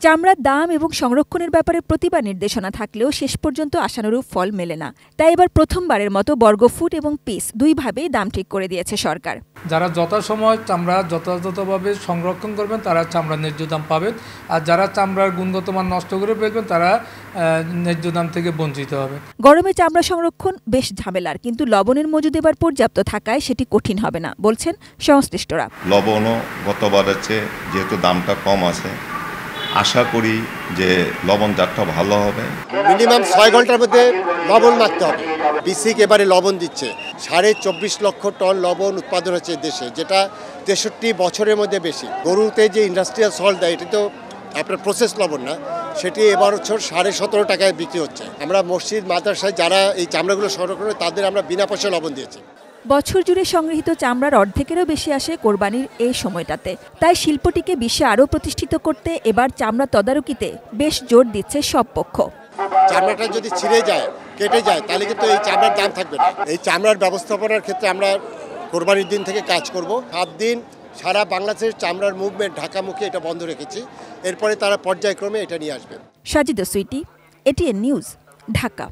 চামড়ার দাম এবং সংরক্ষণের ব্যাপারে প্রতিবার নির্দেশনা থাকলেও শেষ পর্যন্ত আশানুরূপ ফল মেলে না। তাই এবার প্রথমবারের মতো বর্গফুট এবং পিস দুইভাবেই দাম ঠিক করে দিয়েছে সরকার। যারা যথাসময় চামড়া যথাযথভাবে সংরক্ষণ করবেন তারা চামড়ার ন্যায্য দাম পাবেন, আর যারা চামড়ার গুণগত মান নষ্ট করে ফেলবেন তারা ন্যায্য দাম থেকে বঞ্চিত হবে। গরমে চামড়া সংরক্ষণ বেশ ঝামেলার, কিন্তু লবণের মজুদ এবার পর্যাপ্ত থাকায় সেটি কঠিন হবে না বলছেন সংশ্লিষ্টরা। লবণও গতবারের চেয়ে যেহেতু দামটা কম আছে, আশা করি যে লবণ জাতটা ভালো হবে। মিনিমাম 6 ঘন্টার মধ্যে লবণ মাখতে হবে। বিসিক এবারে লবণ দিচ্ছে 24.5 লক্ষ টন লবণ উৎপাদন হচ্ছে দেশে, যেটা 63 বছরের মধ্যে বেশি। গরুতে যে ইন্ডাস্ট্রিয়াল সল্ট দেয় এটি তো আপনার প্রসেস লবণ না, সেটি এবার হচ্ছে 17.5 টাকায় বিক্রি হচ্ছে। আমরা মসজিদ মাদ্রাসায় যারা এই চামড়াগুলো সংরক্ষণ করে তাদের আমরা বিনা পয়সায় লবণ দিয়েছি। বছর জুড়ে সংগৃহীত চামড়ার অর্ধেকেরও বেশি আসে কোরবানির এই সময়টাতে। তাই শিল্পটিকে বিশ্বে আরও প্রতিষ্ঠিত করতে এবার চামড়া তদারকিতে বেশ জোর দিচ্ছে সব পক্ষ। চামড়াটা যদি ছিঁড়ে যায়, কেটে যায়, তাহলে কিন্তু এই চামড়ার দাম থাকবে না। এই চামড়ার ব্যবস্থাপনার ক্ষেত্রে আমরা কোরবানির দিন থেকে কাজ করব। 7 দিন সারা বাংলাদেশের চামড়ার মুভমেন্ট ঢাকামুখী এটা বন্ধ রেখেছি। এরপরে তারা পর্যায়ক্রমে এটা নিয়ে আসবে। Sajida Sweety, ATN news, Dhaka.